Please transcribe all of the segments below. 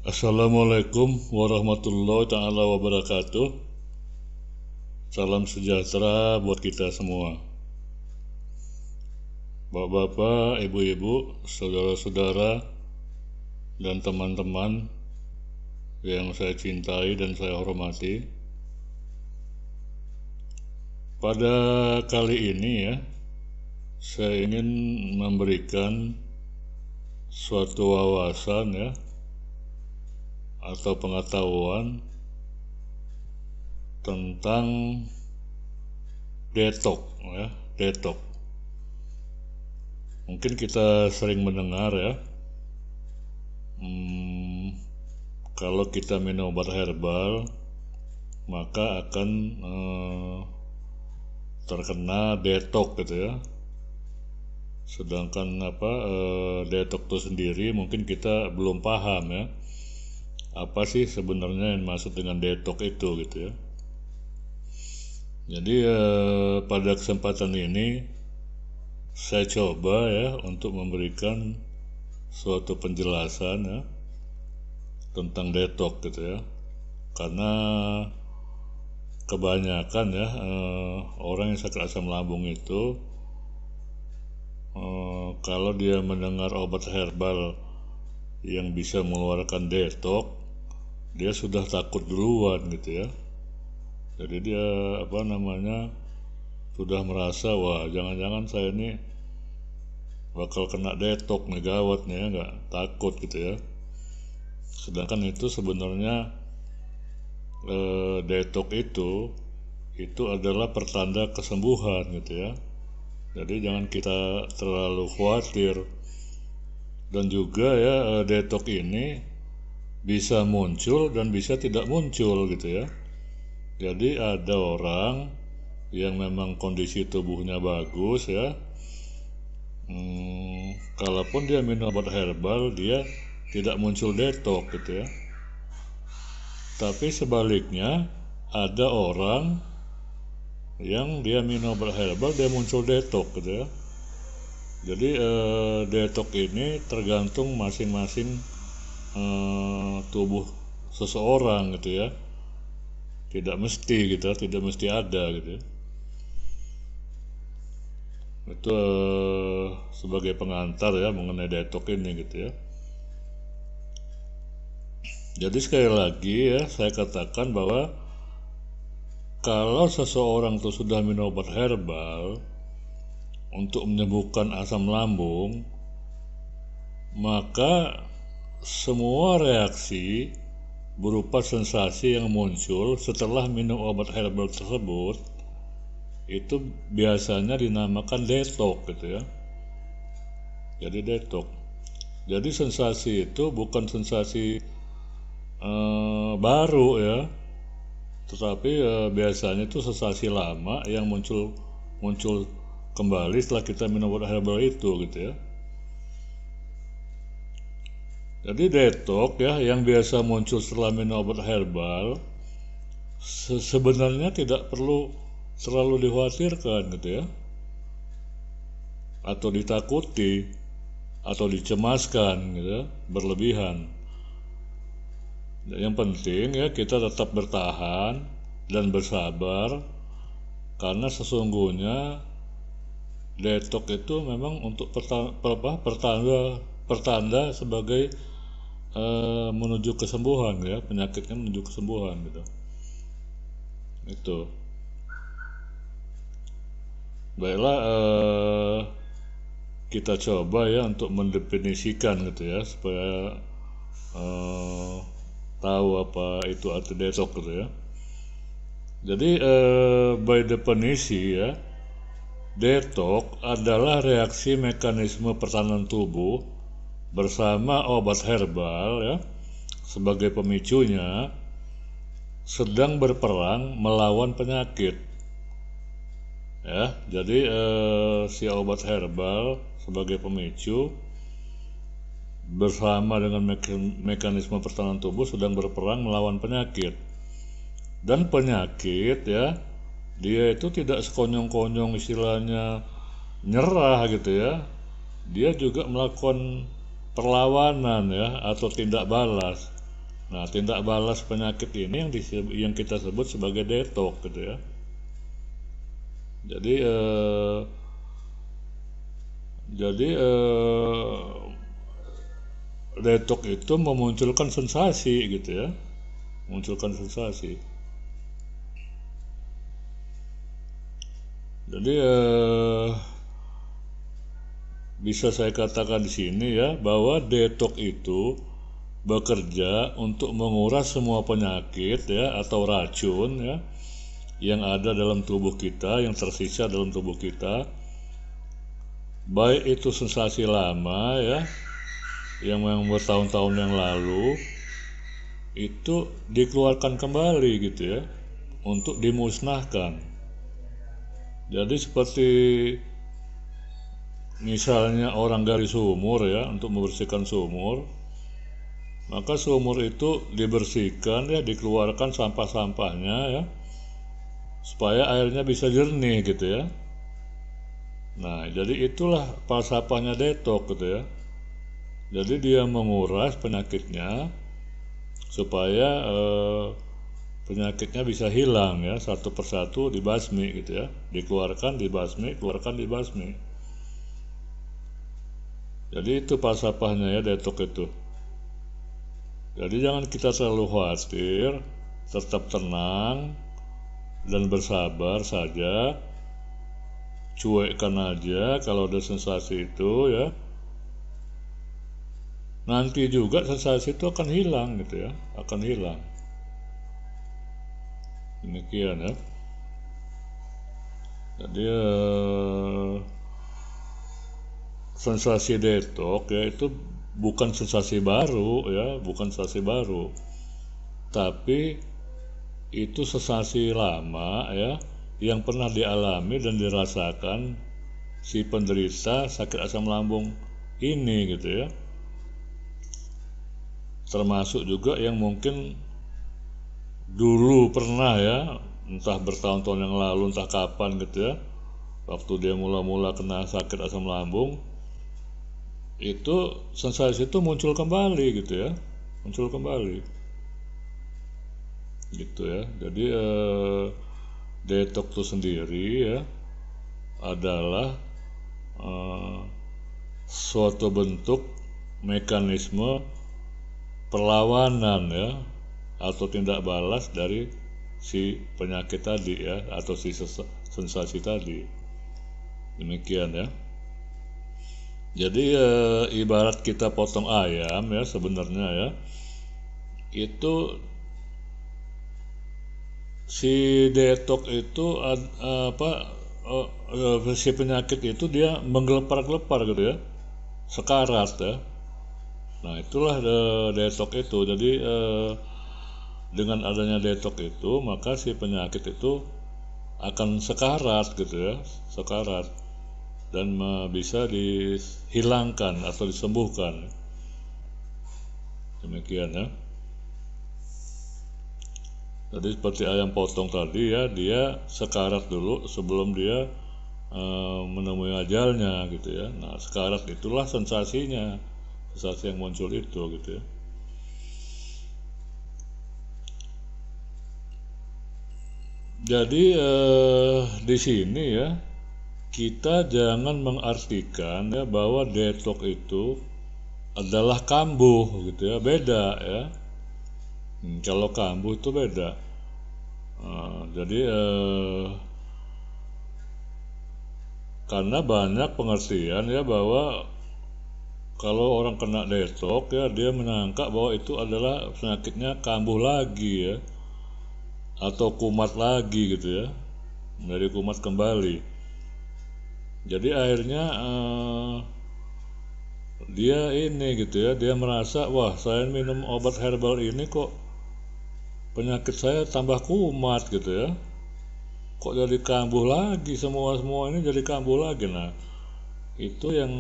Assalamualaikum warahmatullahi ta'ala wabarakatuh. Salam sejahtera buat kita semua. Bapak-bapak, ibu-ibu, saudara-saudara, dan teman-teman yang saya cintai dan saya hormati. Pada kali ini ya, saya ingin memberikan suatu wawasan ya, atau pengetahuan tentang detox ya, detox. Mungkin kita sering mendengar ya, kalau kita minum obat herbal maka akan terkena detox gitu ya. Sedangkan detox itu sendiri mungkin kita belum paham ya, apa sih sebenarnya yang maksud dengan detox itu gitu ya. Jadi pada kesempatan ini saya coba ya untuk memberikan suatu penjelasan ya tentang detox gitu ya, karena kebanyakan ya orang yang sakit asam lambung itu kalau dia mendengar obat herbal yang bisa mengeluarkan detox, dia sudah takut duluan gitu ya. Jadi dia sudah merasa, wah jangan-jangan saya ini bakal kena detox nih, gawat nih ya, nggak takut gitu ya. Sedangkan itu sebenarnya detox itu adalah pertanda kesembuhan gitu ya. Jadi jangan kita terlalu khawatir. Dan juga ya detox ini bisa muncul dan bisa tidak muncul gitu ya. Jadi ada orang yang memang kondisi tubuhnya bagus ya, kalaupun dia minum obat herbal dia tidak muncul detox gitu ya. Tapi sebaliknya ada orang yang dia minum obat herbal dia muncul detox gitu ya. Jadi detox ini tergantung masing-masing tubuh seseorang gitu ya. Tidak mesti gitu, tidak mesti ada gitu. Itu sebagai pengantar ya mengenai detox ini gitu ya. Jadi sekali lagi ya saya katakan bahwa kalau seseorang itu sudah minum obat herbal untuk menyembuhkan asam lambung, maka semua reaksi berupa sensasi yang muncul setelah minum obat herbal tersebut itu biasanya dinamakan detox gitu ya. Jadi detox. Jadi sensasi itu bukan sensasi baru ya, tetapi biasanya itu sensasi lama yang muncul kembali setelah kita minum obat herbal itu gitu ya. Jadi detox ya yang biasa muncul setelah minum obat herbal sebenarnya tidak perlu terlalu dikhawatirkan gitu ya, atau ditakuti atau dicemaskan gitu ya, berlebihan. Yang penting ya kita tetap bertahan dan bersabar, karena sesungguhnya detox itu memang untuk pertanda sebagai menuju kesembuhan ya, penyakitnya menuju kesembuhan gitu. Itu. Baiklah, kita coba ya untuk mendefinisikan gitu ya, supaya tahu apa itu arti detox gitu ya. Jadi by definisi ya, detox adalah reaksi mekanisme pertahanan tubuh bersama obat herbal ya sebagai pemicunya sedang berperang melawan penyakit ya. Jadi si obat herbal sebagai pemicu bersama dengan mekanisme pertahanan tubuh sedang berperang melawan penyakit. Dan penyakit ya, dia itu tidak sekonyong-konyong istilahnya nyerah gitu ya. Dia juga melakukan perlawanan ya atau tindak balas. Nah, tindak balas penyakit ini yang kita sebut sebagai detox gitu ya. Jadi detox itu memunculkan sensasi gitu ya, memunculkan sensasi. Jadi bisa saya katakan di sini ya bahwa detox itu bekerja untuk menguras semua penyakit ya atau racun ya yang ada dalam tubuh kita, yang tersisa dalam tubuh kita, baik itu sensasi lama ya yang bertahun-tahun yang lalu itu dikeluarkan kembali gitu ya untuk dimusnahkan. Jadi seperti misalnya orang gali sumur ya untuk membersihkan sumur, maka sumur itu dibersihkan ya, dikeluarkan sampah-sampahnya ya supaya airnya bisa jernih gitu ya. Nah, jadi itulah falsafahnya detox gitu ya. Jadi dia menguras penyakitnya supaya penyakitnya bisa hilang ya, satu persatu dibasmi gitu ya, dikeluarkan, dibasmi, keluarkan, dibasmi. Jadi itu falsafahnya ya detox itu. Jadi jangan kita terlalu khawatir, tetap tenang dan bersabar saja, cuekkan aja kalau ada sensasi itu ya. Nanti juga sensasi itu akan hilang gitu ya, akan hilang. Demikian ya. Jadi sensasi detox ya itu bukan sensasi baru ya, bukan sensasi baru, tapi itu sensasi lama ya yang pernah dialami dan dirasakan si penderita sakit asam lambung ini gitu ya. Termasuk juga yang mungkin dulu pernah ya, entah bertahun-tahun yang lalu, entah kapan gitu ya, waktu dia mula-mula kena sakit asam lambung, itu sensasi itu muncul kembali gitu ya, muncul kembali gitu ya. Jadi detox itu sendiri ya adalah suatu bentuk mekanisme perlawanan ya atau tindak balas dari si penyakit tadi ya atau si sensasi tadi. Demikian ya. Jadi ibarat kita potong ayam ya sebenarnya ya, itu si detox itu si penyakit itu dia menggelepar-gelepar gitu ya, sekarat ya. Nah itulah detox itu. Jadi dengan adanya detox itu maka si penyakit itu akan sekarat gitu ya, sekarat, dan bisa dihilangkan atau disembuhkan. Demikian ya. Jadi seperti ayam potong tadi ya, dia sekarat dulu sebelum dia menemui ajalnya gitu ya. Nah sekarat itulah sensasinya, sensasi yang muncul itu gitu ya. Jadi di sini ya kita jangan mengartikan ya bahwa detox itu adalah kambuh gitu ya, beda ya. Kalau kambuh itu beda. Jadi karena banyak pengertian ya bahwa kalau orang kena detox ya dia menyangka bahwa itu adalah penyakitnya kambuh lagi ya atau kumat lagi gitu ya, menjadi kumat kembali. Jadi akhirnya dia ini gitu ya, dia merasa wah saya minum obat herbal ini kok penyakit saya tambah kumat gitu ya, kok jadi kambuh lagi, semua ini jadi kambuh lagi. Nah itu yang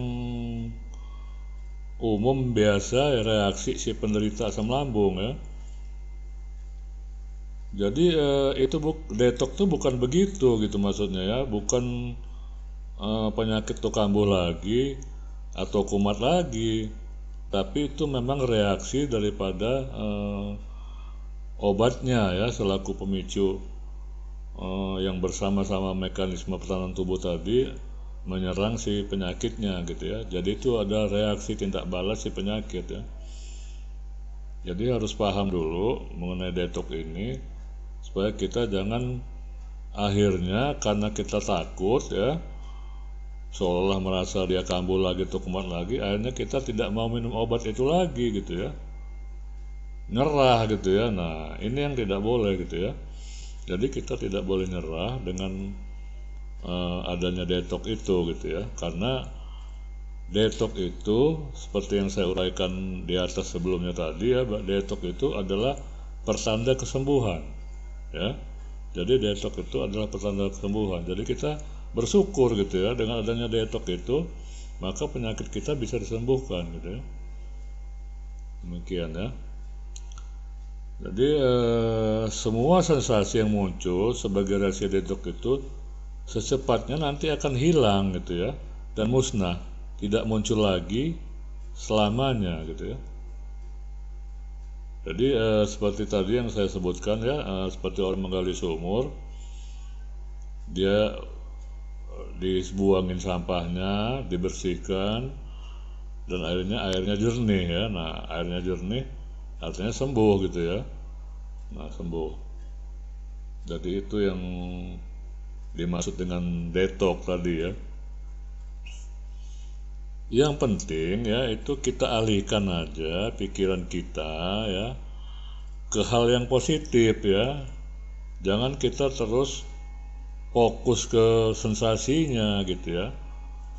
umum biasa ya, reaksi si penderita asam lambung ya. Jadi itu detox tuh bukan begitu gitu maksudnya ya, bukan penyakit tuh kambuh lagi atau kumat lagi, tapi itu memang reaksi daripada obatnya ya, selaku pemicu yang bersama-sama mekanisme pertahanan tubuh tadi menyerang si penyakitnya gitu ya. Jadi itu ada reaksi tindak balas si penyakit ya. Jadi harus paham dulu mengenai detox ini supaya kita jangan akhirnya karena kita takut ya, seolah merasa dia kambuh lagi atau kumat lagi, akhirnya kita tidak mau minum obat itu lagi gitu ya, nyerah gitu ya. Nah ini yang tidak boleh gitu ya. Jadi kita tidak boleh nyerah dengan adanya detox itu gitu ya, karena detox itu seperti yang saya uraikan di atas sebelumnya tadi ya, detox itu adalah pertanda kesembuhan ya. Jadi detox itu adalah pertanda kesembuhan. Jadi kita bersyukur gitu ya, dengan adanya detox itu maka penyakit kita bisa disembuhkan gitu ya. Demikian ya. Jadi semua sensasi yang muncul sebagai reaksi detox itu secepatnya nanti akan hilang gitu ya, dan musnah, tidak muncul lagi selamanya gitu ya. Jadi seperti tadi yang saya sebutkan ya, seperti orang menggali sumur, dia dibuangin sampahnya, dibersihkan, dan airnya jernih ya. Nah airnya jernih artinya sembuh gitu ya. Nah sembuh. Jadi itu yang dimaksud dengan detox tadi ya. Yang penting ya itu kita alihkan aja pikiran kita ya ke hal yang positif ya. Jangan kita terus fokus ke sensasinya gitu ya.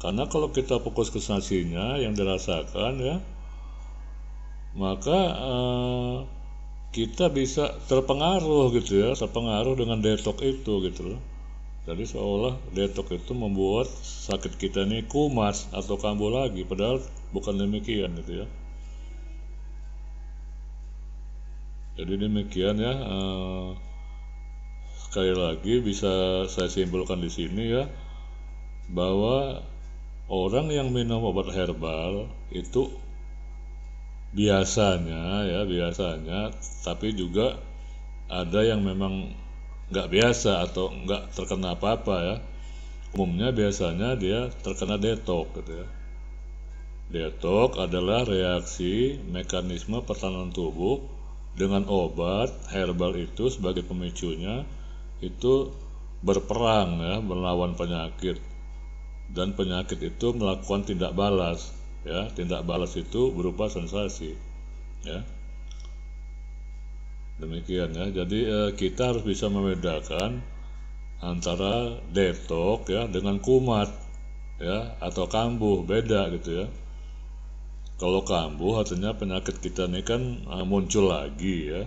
Karena kalau kita fokus ke sensasinya yang dirasakan ya, maka kita bisa terpengaruh gitu ya, terpengaruh dengan detox itu gitu loh. Jadi seolah detox itu membuat sakit kita ini kumat atau kambuh lagi, padahal bukan demikian gitu ya. Jadi demikian ya. Sekali lagi bisa saya simpulkan di sini ya, bahwa orang yang minum obat herbal itu biasanya, tapi juga ada yang memang nggak biasa atau nggak terkena apa-apa ya. Umumnya biasanya dia terkena detox gitu ya. Detox adalah reaksi mekanisme pertahanan tubuh dengan obat herbal itu sebagai pemicunya, itu berperang ya, melawan penyakit, dan penyakit itu melakukan tindak balas ya. Tindak balas itu berupa sensasi ya. Demikian ya. Jadi kita harus bisa membedakan antara detox ya dengan kumat ya atau kambuh, beda gitu ya. Kalau kambuh artinya penyakit kita ini kan muncul lagi ya,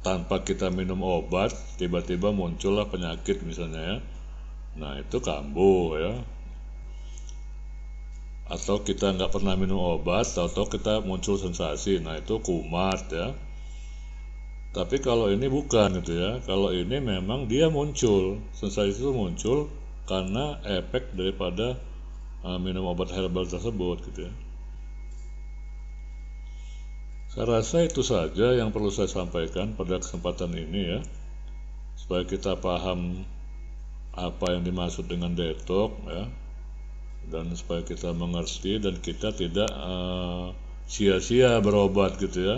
tanpa kita minum obat tiba-tiba muncullah penyakit misalnya ya. Nah itu kambuh ya. Atau kita nggak pernah minum obat, atau kita muncul sensasi, nah itu kumat ya. Tapi kalau ini bukan gitu ya. Kalau ini memang dia muncul, sensasi itu muncul karena efek daripada minum obat herbal tersebut gitu ya. Saya rasa itu saja yang perlu saya sampaikan pada kesempatan ini ya, supaya kita paham apa yang dimaksud dengan detox ya, dan supaya kita mengerti dan kita tidak sia-sia berobat gitu ya.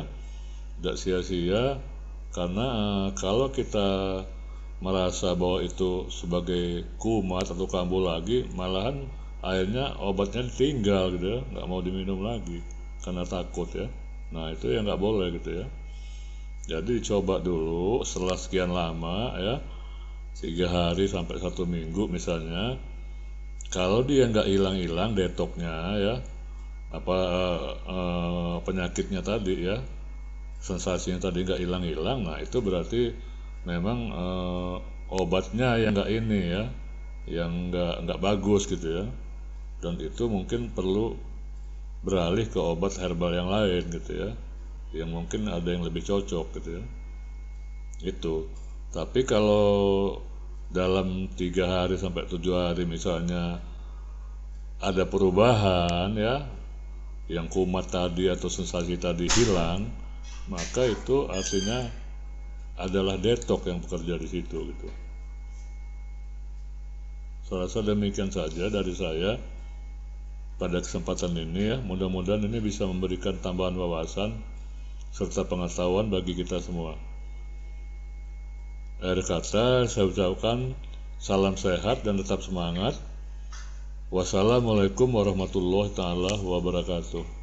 Tidak sia-sia, karena kalau kita merasa bahwa itu sebagai kumat atau kambuh lagi, malahan akhirnya obatnya ditinggal gitu ya, nggak mau diminum lagi karena takut ya. Nah itu yang nggak boleh gitu ya. Jadi coba dulu setelah sekian lama ya, 3 hari sampai 1 minggu misalnya, kalau dia nggak hilang-hilang detoxnya ya, penyakitnya tadi ya, sensasinya tadi nggak hilang-hilang, nah itu berarti memang obatnya yang nggak ini ya, yang nggak bagus gitu ya, dan itu mungkin perlu beralih ke obat herbal yang lain gitu ya, yang mungkin ada yang lebih cocok gitu ya. Itu. Tapi kalau dalam 3 hari sampai 7 hari misalnya ada perubahan ya, yang kumat tadi atau sensasi tadi hilang, maka itu artinya adalah detok yang bekerja di situ gitu. Saya rasa demikian saja dari saya pada kesempatan ini ya. Mudah-mudahan ini bisa memberikan tambahan wawasan serta pengetahuan bagi kita semua. Akhir kata saya ucapkan salam sehat dan tetap semangat. Wassalamualaikum warahmatullahi taala wabarakatuh.